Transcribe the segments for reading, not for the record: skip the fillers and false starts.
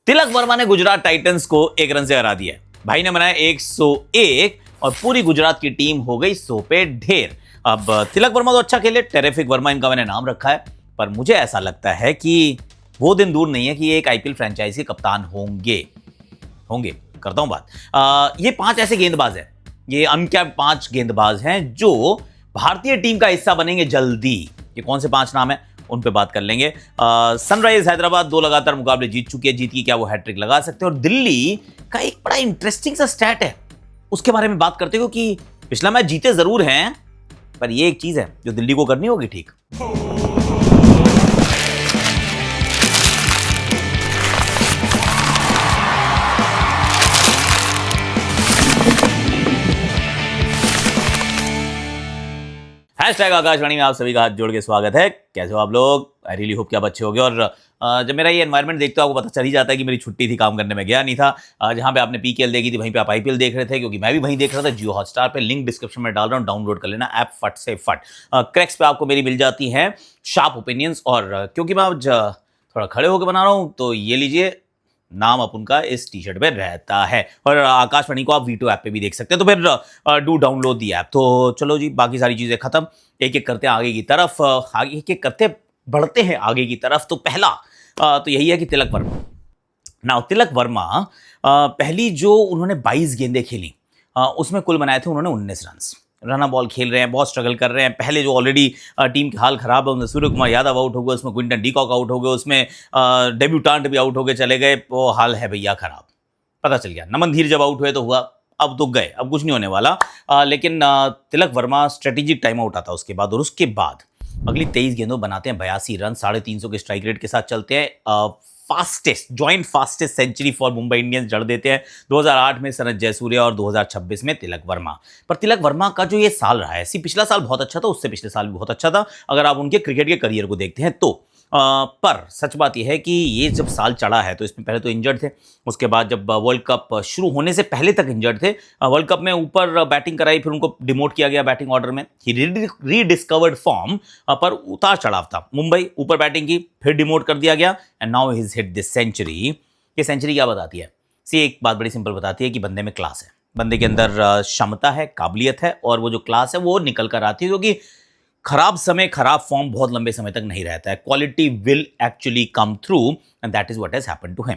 तिलक वर्मा ने गुजरात टाइटंस को 1 रन से हरा दिया। भाई ने बनाया 101 और पूरी गुजरात की टीम हो गई 100 पे ढेर। अब तिलक वर्मा तो अच्छा खेले, टेरिफिक वर्मा इनका मैंने नाम रखा है, पर मुझे ऐसा लगता है कि वो दिन दूर नहीं है कि ये एक आईपीएल फ्रेंचाइज के कप्तान होंगे। करता हूं बात। ये 5 ऐसे गेंदबाज हैं, ये अनकैप्ड 5 गेंदबाज हैं जो भारतीय टीम का हिस्सा बनेंगे जल्दी। ये कौन से 5 नाम है उन पे बात कर लेंगे। सनराइज हैदराबाद 2 लगातार मुकाबले जीत चुकी है, जीत की क्या वो हैट्रिक लगा सकते हैं। और दिल्ली का एक बड़ा इंटरेस्टिंग सा स्टैट है, उसके बारे में बात करते हो कि पिछला मैच जीते जरूर हैं, पर ये एक चीज है जो दिल्ली को करनी होगी ठीक। हैशटैग आकाशवाणी में आप सभी का हाथ जोड़ के स्वागत है। कैसे हो आप लोग? आई रियली होप कि आप अच्छे होगे। और जब मेरा ये एनवायरनमेंट देखते हो आपको पता चल ही जाता है कि मेरी छुट्टी थी, काम करने में गया नहीं था। जहां पे आपने पीकेएल देखी थी वहीं पे आप आईपीएल देख रहे थे, क्योंकि मैं भी वहीं देख रहा था। जियो हॉटस्टार पे लिंक डिस्क्रिप्शन में डाल रहा हूँ, डाउनलोड कर लेना ऐप फट से फट। क्रैक्स पे आपको मेरी मिल जाती है शार्प ओपिनियंस। और क्योंकि मैं थोड़ा खड़े होकर बना रहा हूँ तो ये लीजिए, नाम अपन का इस टी शर्ट पे रहता है। और आकाशवाणी को आप वीटो ऐप पे भी देख सकते हैं, तो फिर डू डाउनलोड दी ऐप। तो चलो जी, बाकी सारी चीजें खत्म, एक एक करते हैं आगे की तरफ। आगे एक एक करते बढ़ते हैं आगे की तरफ। तो पहला तो यही है कि तिलक वर्मा। तिलक वर्मा पहली जो उन्होंने 22 गेंदें खेली, उसमें कुल बनाए थे उन्होंने 19 रन बॉल खेल रहे हैं, बहुत स्ट्रगल कर रहे हैं। पहले जो ऑलरेडी टीम के हाल खराब है, उसमें सूर्य कुमार यादव आउट हो गए, उसमें क्विंटन डीकॉक आउट हो गए, उसमें डेब्यूटांट भी आउट हो गए चले गए। वो हाल है भैया खराब, पता चल गया। नमन धीर जब आउट हुए तो हुआ, अब तो गए, अब कुछ नहीं होने वाला। लेकिन Tilak Varma strategic time out आता उसके बाद, और उसके बाद अगली 23 गेंदों बनाते हैं 82 रन, 350 के स्ट्राइक रेट के साथ चलते हैं। Joint fastest century for Mumbai Indians जड़ देते हैं 2008 में सनत जयसूर्या और 2026 में तिलक वर्मा। पर तिलक वर्मा का जो ये साल रहा है, पिछला साल बहुत अच्छा था, उससे पिछले साल भी बहुत अच्छा था अगर आप उनके क्रिकेट के करियर को देखते हैं तो। पर सच बात यह है कि ये जब साल चढ़ा है तो इसमें पहले तो इंजर्ड थे, उसके बाद जब वर्ल्ड कप शुरू होने से पहले तक इंजर्ड थे। वर्ल्ड कप में ऊपर बैटिंग कराई, फिर उनको डिमोट किया गया बैटिंग ऑर्डर में। ही रीडिस्कवर्ड फॉर्म, पर उतार चढ़ाव था। मुंबई ऊपर बैटिंग की, फिर डिमोट कर दिया गया, and now he hit this century. ये सेंचुरी क्या बताती है? एक बात बड़ी सिंपल बताती है कि बंदे में क्लास है, बंदे के अंदर क्षमता है, काबिलियत है, और वो जो क्लास है वो निकल कर आती है। क्योंकि खराब समय, खराब फॉर्म बहुत लंबे समय तक नहीं रहता है। Quality will actually come through, and that is what has happened to him.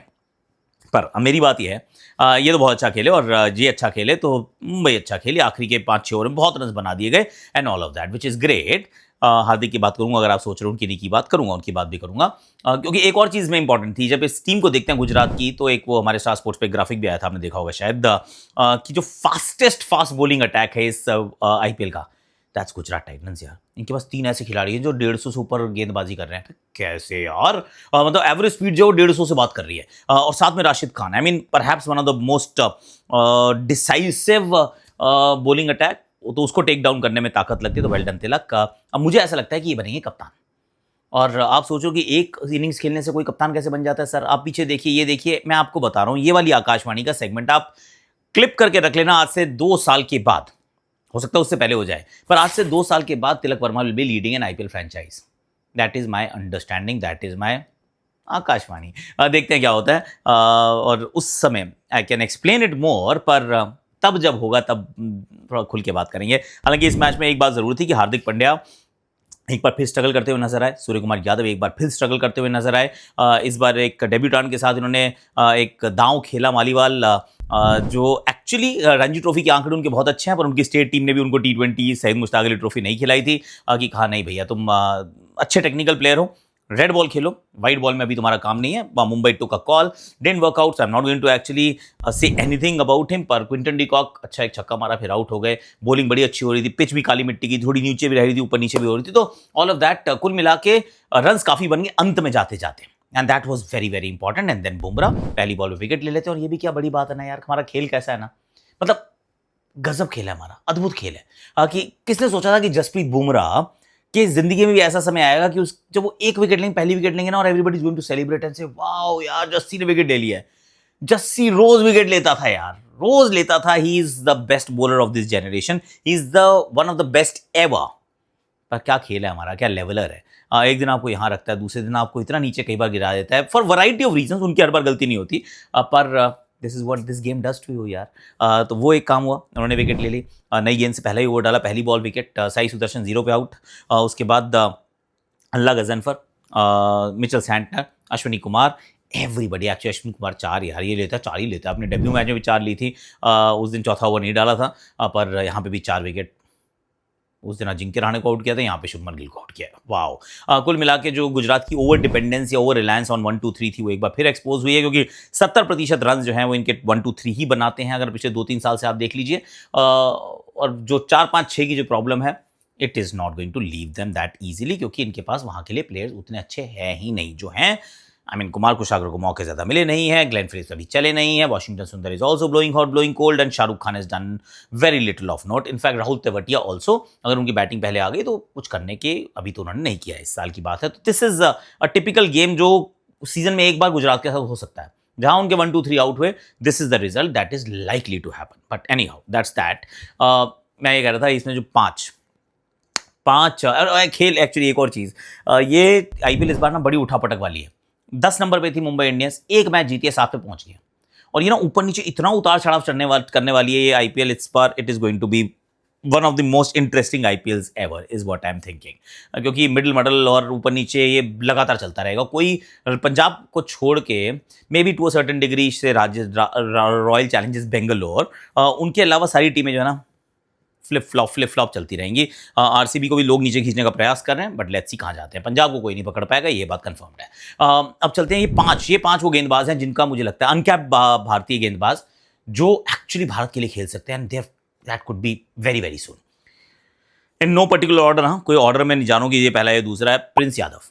पर मेरी बात यह है, ये तो बहुत अच्छा खेले, और ये अच्छा खेले तो मुंबई अच्छा खेली। आखिरी के 5-6 ओवर में बहुत रन बना दिए गए, and all of that which is great. Hardik की बात करूंगा, अगर आप सोच रहे हो उनकी नहीं की बात करूंगा, उनकी बात भी करूंगा। क्योंकि एक और चीज़ में इंपॉर्टेंट थी, जब इस टीम को देखते हैं गुजरात की, तो एक वो हमारे स्टार स्पोर्ट्स पे ग्राफिक भी आया था, आपने देखा होगा शायद, कि जो फास्ट बॉलिंग अटैक है इस आईपीएल का, दैट्स गुजरात टाइटंस यार। इनके पास 3 ऐसे खिलाड़ी हैं जो 150 से ऊपर गेंदबाजी कर रहे हैं। कैसे यार? मतलब एवरेज स्पीड जो 150 से बात कर रही है। और साथ में Rashid Khan, I mean perhaps one of the most decisive bowling attack. तो उसको टेक डाउन करने में ताकत लगती है, तो वेल डन तिलक। अब मुझे ऐसा लगता है कि ये बनेंगे कप्तान। और आप सोचो कि एक इनिंग्स खेलने से कोई कप्तान कैसे बन जाता है सर? आप पीछे देखिए, ये देखिए, मैं आपको बता रहा हूँ, ये वाली आकाशवाणी का सेगमेंट आप क्लिप करके रख लेना। आज से 2 साल के बाद, हो सकता है उससे पहले हो जाए, पर आज से 2 साल के बाद Tilak Varma will be leading an IPL franchise. That is my understanding, that is my आकाशवाणी। देखते हैं क्या होता है, और उस समय I can explain it more, पर तब जब होगा तब थोड़ा खुल के बात करेंगे। हालांकि इस मैच में एक बात जरूर थी कि हार्दिक पांड्या एक बार फिर स्ट्रगल करते हुए नजर आए, सूर्य कुमार यादव एक बार फिर स्ट्रगल करते हुए नजर आए। इस बार एक डेब्यूटांट के साथ इन्होंने एक दांव खेला, मालीवाल, जो एक्चुअली रणजी ट्रॉफी के आंकड़े उनके बहुत अच्छे हैं, पर उनकी स्टेट टीम ने भी उनको T20 सईद मुश्ताक अली ट्रॉफी नहीं खिलाई थी। कि कहा नहीं भैया, तुम अच्छे टेक्निकल प्लेयर हो, रेड बॉल खेलो, वाइट बॉल में अभी तुम्हारा काम नहीं है। Mumbai took a call, didn't work out, so I am not going to actually say anything about him. पर क्विंटन डीकॉक अच्छा एक छक्का मारा, फिर आउट हो गए। बॉलिंग बड़ी अच्छी हो रही थी, पिच भी काली मिट्टी की, थोड़ी नीचे भी रह रही थी, ऊपर नीचे भी हो रही थी। तो ऑल ऑफ दैट कुल मिला के रन्स काफी बन गए अंत में जाते जाते, and that was very very important. And then Bumrah पहली बॉल में विकेट ले लेते हैं। और ये भी क्या बड़ी बात है ना यार, हमारा खेल कैसा है ना, मतलब गजब खेल है हमारा, अद्भुत खेल है। कि किसने सोचा था कि जसप्रीत बुमराह कि जिंदगी में भी ऐसा समय आएगा कि जब वो 1 विकेट लेंगे, पहली विकेट लेंगे ना, और everybody is going to celebrate and say wow यार, जस्सी ने विकेट ले लिया है। जस्सी रोज विकेट लेता था यार, रोज लेता था। He is the best bowler of this generation, he is the one of the best ever. पर क्या खेल है हमारा, क्या लेवलर है। एक दिन आपको यहाँ रखता है, दूसरे दिन आपको इतना नीचे कई बार गिरा देता है, फॉर वैरायटी ऑफ रीजंस। उनकी हर बार गलती नहीं होती, पर this is what this game does to you यार। तो वो एक काम हुआ, उन्होंने विकेट ले ली। नई गेंद से पहले ही ओवर डाला, पहली बॉल विकेट, साई सुदर्शन 0 पे आउट। उसके बाद Allah Ghazanfar, Mitchell Santner, Ashwani Kumar, everybody. Actually Ashwani Kumar 4 यार, ये लेता 4 ही लेता है। अपने डेब्यू मैच में भी 4 ली थी। उस दिन चौथा ओवर नहीं डाला था, पर यहाँ पे भी 4 विकेट। उस दिन अजिंक्य रहाणे को आउट किया था, यहाँ पे शुभमन गिल को आउट किया। वाओ। कुल मिला के जो गुजरात की ओवर डिपेंडेंस या ओवर रिलायंस ऑन 1 2 3 थी, वो एक बार फिर एक्सपोज हुई है, क्योंकि 70% रन जो हैं वो इनके 1 2 3 ही बनाते हैं, अगर पिछले 2-3 साल से आप देख लीजिए। और जो 4 5 6 की जो प्रॉब्लम है, it is not going to leave them that easily, क्योंकि इनके पास वहाँ के लिए प्लेयर्स उतने अच्छे हैं ही नहीं। जो हैं, कुमार कुशागर को मौके ज़्यादा मिले नहीं है, ग्लेन फिलिप्स अभी चले नहीं है, वॉशिंगटन सुंदर is also blowing hot blowing cold, and Shahrukh Khan is done very little of note. In fact Rahul Tewatia also, अगर उनकी बैटिंग पहले आ गई तो कुछ करने के अभी तो उन्होंने नहीं किया, इस साल की बात है। तो this is a typical game जो सीजन में एक बार गुजरात के साथ हो सकता है, जहां उनके 1 2 3 आउट हुए। This is the result that is likely to happen, but anyhow that's that. मैं ये कह रहा था, इसमें जो पांच खेल, एक्चुअली एक और चीज़, ये आईपीएल इस बार ना बड़ी उठापटक वाली है। 10 नंबर पे थी मुंबई इंडियंस, एक मैच जीती है, 7 पे पहुंच गया। और ये ना ऊपर नीचे इतना उतार चढ़ाव करने वाली है ये आईपीएल। इस बार it is going to be one of the most interesting IPLs ever, is what I am thinking. क्योंकि मिडिल मडल और ऊपर नीचे ये लगातार चलता रहेगा। कोई पंजाब को छोड़ के, maybe to a certain degree से रॉयल चैलेंजर्स बेंगलोर, उनके अलावा सारी टीमें जो है ना फ्लिप फ्लॉप चलती रहेंगी। आरसीबी को भी लोग नीचे खींचने का प्रयास कर रहे हैं, बट लेट्स सी कहाँ जाते हैं। पंजाब को कोई नहीं पकड़ पाएगा, ये बात कंफर्म्ड है। अब चलते हैं, ये पांच वो गेंदबाज हैं जिनका मुझे लगता है अनकैप्ड भारतीय गेंदबाज जो एक्चुअली भारत के लिए खेल सकते हैं, and that could be very very soon. In no particular order, हाँ, कोई ऑर्डर में नहीं जानूंगी, ये पहला, ये दूसरा है। प्रिंस यादव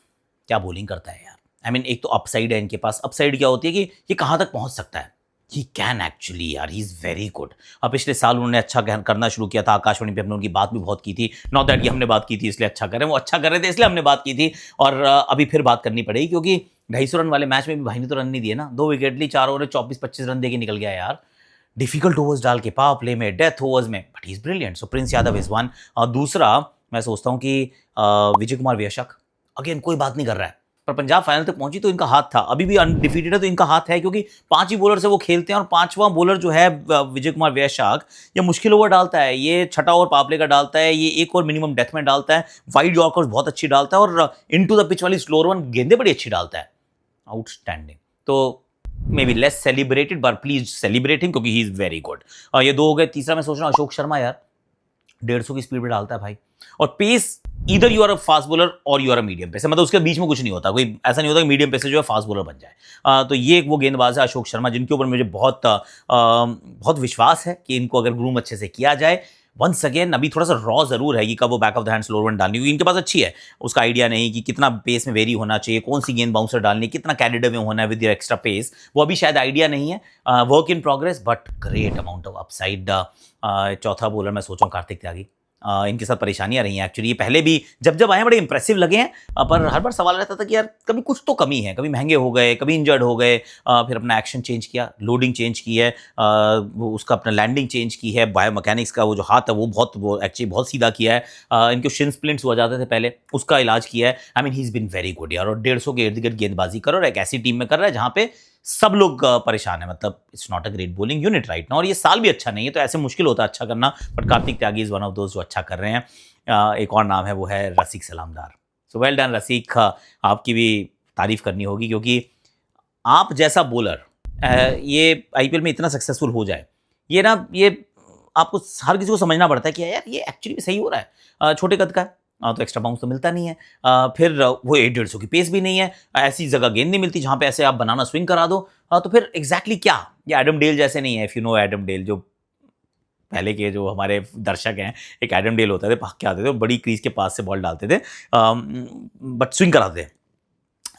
क्या बॉलिंग करता है यार। एक तो अपसाइड है इनके पास। अपसाइड क्या होती है कि ये कहाँ तक पहुंच सकता है। ही कैन एक्चुअली यार, ही इज़ वेरी गुड। अब पिछले साल उन्होंने अच्छा करना शुरू किया था, आकाशवाणी पे हमने उनकी बात भी बहुत की थी। नॉट दैट कि हमने बात की थी इसलिए अच्छा कर रहे हैं, वो अच्छा कर रहे थे इसलिए हमने बात की थी। और अभी फिर बात करनी पड़ेगी, क्योंकि 250 रन वाले मैच में भी भाई ने तो रन नहीं दिए ना। 2 विकेट ली, 4 ओवर 24-25 रन दे के निकल गया यार। डिफिकल्ट ओवर्स डाल के, पावर प्ले में, डेथ ओवर्स में, but he is brilliant. So Prince Yadav is one. और दूसरा, मैं सोचता हूँ कि विजय कुमार वैशक, अगेन कोई बात नहीं कर रहा है, पर पंजाब फाइनल तक पहुंची तो इनका हाथ था। अभी भी अनडिफीटेड है तो इनका हाथ है, क्योंकि 5 ही बॉलर से वो खेलते हैं। और 5वां बॉलर जो है विजय कुमार वैशाख, ये मुश्किल ओवर डालता है, ये छठा ओवर पावले का डालता है, ये एक और मिनिमम डेथ में डालता है, वाइड यॉर्कर्स बहुत अच्छी डालता है, और इनटू द पिच वाली स्लोअर वन गेंदें बड़ी अच्छी डालता है। आउटस्टैंडिंग। तो may be less celebrated, but please celebrating, क्योंकि ही इज वेरी गुड। ये 2 हो गए। तीसरा मैं सोच रहा हूँ अशोक शर्मा यार, 150 की स्पीड पे डालता है भाई। और पेस, इधर you are a fast bowler और you are a medium pacer, मतलब उसके बीच में कुछ नहीं होता। कोई ऐसा नहीं होता कि मीडियम पेसर जो है फास्ट बॉलर बन जाए। तो ये एक वो गेंदबाज है अशोक शर्मा, जिनके ऊपर मुझे बहुत विश्वास है कि इनको अगर ग्रूम अच्छे से किया जाए। वंस अगेन अभी थोड़ा सा रॉ जरूर है कि कब वो back of the hand slower one डालनी, क्योंकि इनके पास अच्छी है, उसका आइडिया नहीं कि कितना पेस में वेरी होना चाहिए, कौन सी गेंद बाउंसर डालनी, कितना कैडेड में होना है विद योर एक्स्ट्रा पेस, वो अभी शायद आइडिया नहीं है। Work in progress, but great amount of upside. चौथा बॉलर मैं सोच रहा हूँ कार्तिक त्यागी। इनके साथ परेशानियां रही हैं एक्चुअली। ये पहले भी जब आए बड़े इंप्रेसिव लगे हैं, पर हर बार सवाल रहता था कि यार कभी कुछ तो कमी है, कभी महंगे हो गए, कभी इंजर्ड हो गए। फिर अपना एक्शन चेंज किया, लोडिंग चेंज की है, वो उसका अपना लैंडिंग चेंज की है, बायो मैकेनिक्स का वो जो हाथ है वो एक्चुअली बहुत सीधा किया है। इनको शिन स्प्लिंट्स हुआ जाते थे पहले, उसका इलाज किया है। He is been very good यार। और 150 के इर्द गिर्द गेंदबाजी करो, और एक ऐसी टीम में कर रहा है जहाँ पे सब लोग परेशान है। मतलब it's not a great bowling unit right now, और ये साल भी अच्छा नहीं है, तो ऐसे मुश्किल होता है अच्छा करना। But Kartik Tyagi is one of दोस्त जो अच्छा कर रहे हैं। एक और नाम है, वो है रसिक सलामदार। सो वेल डन रसिक, आपकी भी तारीफ करनी होगी, क्योंकि आप जैसा बॉलर ये आईपीएल में इतना सक्सेसफुल हो जाए, ये आपको हर किसी को समझना पड़ता है कि यार ये एक्चुअली सही हो रहा है। छोटे कद का है, तो एक्स्ट्रा बाउंस तो मिलता नहीं है। फिर वो 150 की पेस भी नहीं है, ऐसी जगह गेंद नहीं मिलती जहाँ पे ऐसे आप बनाना स्विंग करा दो। तो फिर एग्जैक्टली क्या, ये एडम डेल जैसे नहीं है। If you know Adam Dale, जो पहले के जो हमारे दर्शक हैं, एक एडम डेल होता थे, भाग के आते थे, बड़ी क्रीज के पास से बॉल डालते थे, बट स्विंग कराते थे।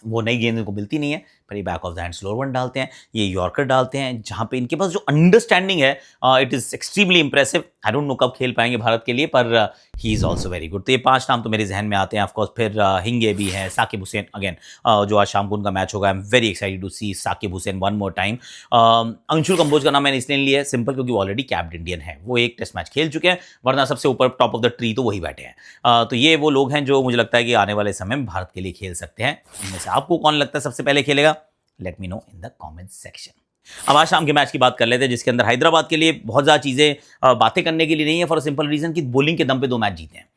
वो नई गेंद को मिलती नहीं है। पर ये back of the hand slower one डालते हैं, ये यॉर्कर डालते हैं, जहाँ पे इनके पास जो अंडरस्टैंडिंग है it is extremely impressive. I don't know कब खेल पाएंगे भारत के लिए, पर he is also very good. तो ये 5 नाम तो मेरे जहन में आते हैं। ऑफकोर्स फिर हिंगे भी हैं, साकिब हुसैन अगेन, जो आज शाम को उनका मैच होगा। I am very excited to see Sakib Hussain one more time. Anshul Kamboj का नाम मैंने इसलिए लिया है सिंपल, क्योंकि वो ऑलरेडी कैप्ड इंडियन है, वो एक टेस्ट मैच खेल चुके हैं, वरना सबसे ऊपर टॉप ऑफ द ट्री तो वही बैठे हैं। तो ये वो लोग हैं जो मुझे लगता है कि आने वाले समय में भारत के लिए खेल सकते हैं। इनमें से आपको कौन लगता है सबसे पहले खेलेगा? Let me know in the comment section. अब आज शाम के मैच की बात कर लेते हैं, जिसके अंदर हैदराबाद के लिए बहुत ज़्यादा चीज़ें बातें करने के लिए नहीं है, फॉर सिंपल रीजन कि बॉलिंग के दम पे 2 मैच जीते हैं।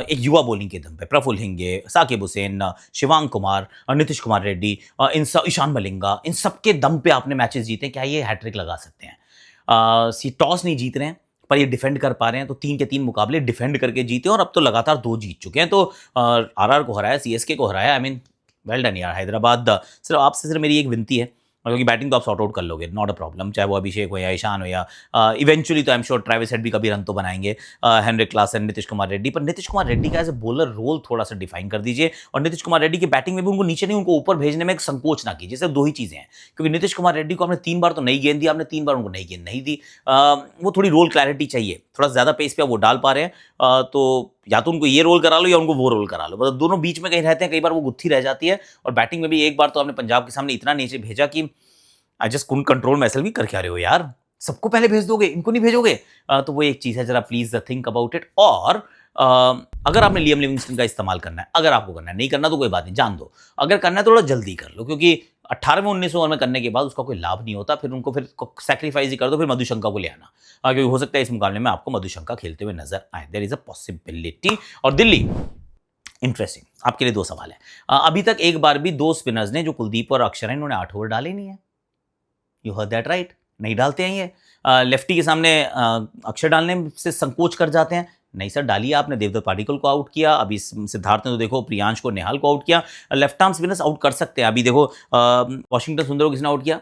एक युवा बॉलिंग के दम पे प्रफुल्ल हिंगे, साकिब हुसैन, शिवांग कुमार, नीतीश कुमार रेड्डी, ईशान मलिंगा, इन सब के दम पे आपने मैचेस जीते। क्या ये हैट्रिक लगा सकते हैं? टॉस नहीं जीत रहे हैं, पर ये डिफेंड कर पा रहे हैं, तो 3 के 3 मुकाबले डिफेंड करके जीते और अब तो लगातार 2 जीत चुके हैं। तो आरआर को हराया, सीएसके को हराया। आई मीन वेल डन यार हैदराबाद। सिर्फ आपसे सिर्फ मेरी एक विनती है, क्योंकि बैटिंग तो आप सॉर्ट आउट कर लोगे, नॉट अ प्रॉब्लम, चाहे वो अभिषेक हो या ईशान हो या इवेंचुअली तो I am sure Travis head भी कभी रन तो बनाएंगे, हेनरिक क्लासन, नीतीश कुमार रेड्डी। पर नीतीश कुमार रेड्डी का एज ए बॉलर रोल थोड़ा सा डिफाइन कर दीजिए, और नीतीश कुमार रेड्डी की बैटिंग में भी उनको नीचे नहीं, उनको ऊपर भेजने में एक संकोच ना कीजिए। सिर्फ 2 ही चीज़ें हैं, क्योंकि नीतीश कुमार रेड्डी को आपने 3 बार तो नई गेंद दी, आपने 3 बार उनको नई गेंद नहीं दी। वो थोड़ी रोल क्लैरिटी चाहिए, थोड़ा ज़्यादा पेस पे वो डाल पा रहे हैं। तो या तो उनको ये रोल करा लो या उनको वो रोल करा लो, मतलब दोनों बीच में कहीं रहते हैं, कई बार वो गुत्थी रह जाती है। और बैटिंग में भी एक बार तो आपने पंजाब के सामने इतना नीचे भेजा कि I just couldn't control my self. कर क्या रहे हो यार, सबको पहले भेज दोगे, इनको नहीं भेजोगे? तो वो एक चीज़ है, जरा प्लीज थिंक अबाउट इट। और अगर आपने लियम लिविंगस्टन का इस्तेमाल करना है, अगर आपको करना है, नहीं करना तो कोई बात नहीं, जान दो। अगर करना है तो थोड़ा जल्दी कर लो, क्योंकि 18वें 19वें ओवर में करने के बाद उसका कोई लाभ नहीं होता। फिर उनको फिर सैक्रिफाइस ही कर दो, फिर मधुशंका को ले आना, क्योंकि हो सकता है इस मुकाबले में आपको मधुशंका खेलते हुए नजर आए। There is a possibility. और दिल्ली, इंटरेस्टिंग, आपके लिए 2 सवाल है। अभी तक एक बार भी 2 स्पिनर्स ने, जो कुलदीप और अक्षर हैं, इन्होंने 8 ओवर डाले नहीं है। यू हर्ड दैट राइट, नहीं डालते हैं ये। लेफ्टी के सामने अक्षर डालने से संकोच कर जाते हैं। नहीं सर, डालिए। आपने देवदत्त पाडिक्कल को आउट किया, अभी सिद्धार्थ ने तो देखो प्रियांश को, निहाल को आउट किया। लेफ्ट आर्म स्पिनर्स आउट कर सकते हैं। अभी देखो वॉशिंगटन सुंदर को किसने आउट किया?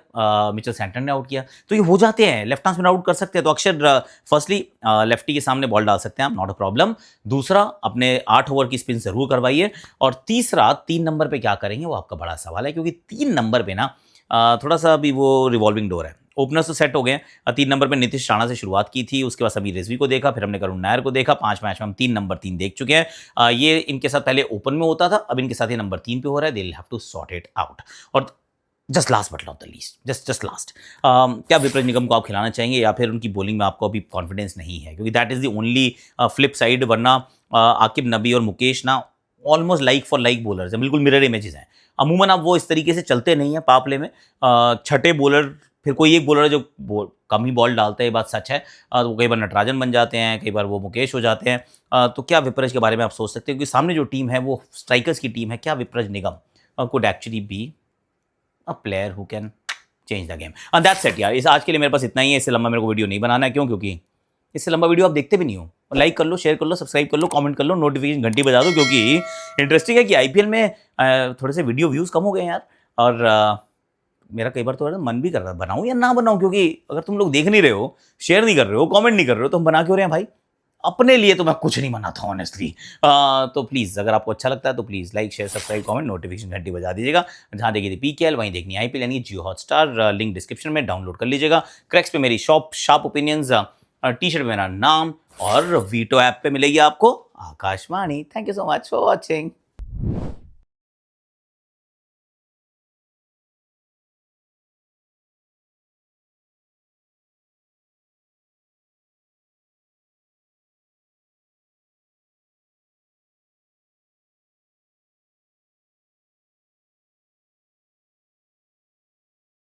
मिचेल सैंटनर ने आउट किया। तो ये हो जाते हैं, लेफ्ट आर्म स्पिनर आउट कर सकते हैं। तो अक्षर फर्स्टली लेफ्टी के सामने बॉल डाल सकते हैं आप, नॉट अ प्रॉब्लम। दूसरा, अपने 8 ओवर की स्पिन जरूर करवाइए। और तीसरा, 3 नंबर पे क्या करेंगे वो आपका बड़ा सवाल है, क्योंकि 3 नंबर पे ना थोड़ा सा अभी वो रिवॉल्विंग डोर है। ओपनर्स तो सेट हो गए। 3 नंबर पे नीतीश राणा से शुरुआत की थी, उसके बाद समीर रिजवी को देखा, फिर हमने करुण नायर को देखा। 5 मैच में हम 3 नंबर 3 देख चुके हैं। ये इनके साथ पहले ओपन में होता था, अब इनके साथ ये नंबर 3 पे हो रहा है। They will have to sort it out. और just last but not the least, just last, क्या विपरीत निगम को आप खिलाना चाहेंगे, या फिर उनकी बॉलिंग में आपको अभी कॉन्फिडेंस नहीं है? क्योंकि that is the only flip side, वरना आकिब नबी और मुकेश ना almost like for like bowlers हैं, बिल्कुल मिरर इमेजेस हैं। अमूमन आप वो इस तरीके से चलते नहीं हैं पावर प्ले में। छठे बॉलर, फिर कोई एक बॉलर है जो कम ही बॉल डालता है, ये बात सच है। तो कई बार नटराजन बन जाते हैं, कई बार वो मुकेश हो जाते हैं। तो क्या विपरज के बारे में आप सोच सकते हो? क्योंकि सामने जो टीम है वो स्ट्राइकर्स की टीम है। क्या Vipraj Nigam could actually be a player who can change the game? That's it यार, इस आज के लिए मेरे पास इतना ही है। इससे लंबा मेरे को वीडियो नहीं बनाना है। क्यों? क्योंकि इससे लंबा वीडियो आप देखते भी नहीं हो। लाइक कर लो, शेयर कर लो, सब्सक्राइब कर लो, कमेंट कर लो, नोटिफिकेशन घंटी बजा दो, क्योंकि इंटरेस्टिंग है कि आईपीएल में थोड़े से वीडियो व्यूज़ कम हो गए यार। और मेरा कई बार तो मन भी कर रहा है बनाऊं या ना बनाऊं, क्योंकि अगर तुम लोग देख नहीं रहे हो, शेयर नहीं कर रहे हो, कमेंट नहीं कर रहे हो, तो हम बना क्यों रहे हैं भाई? अपने लिए तो मैं कुछ नहीं बनाता हूँ ऑनेस्टली। तो प्लीज़, अगर आपको अच्छा लगता है तो please like, share, subscribe, comment, notification घंटी बजा दीजिएगा। जहाँ देखिए थी पीकेएल, वहीं देखनी आईपीएल यानी जियो हॉटस्टार। लिंक डिस्क्रिप्शन में डाउनलोड कर लीजिएगा। क्रैक्स पे मेरी shop, sharp opinions, T shirt पे मेरा नाम, और वीटो ऐप पे मिलेगी आपको Akashvani. Thank you so much for watching.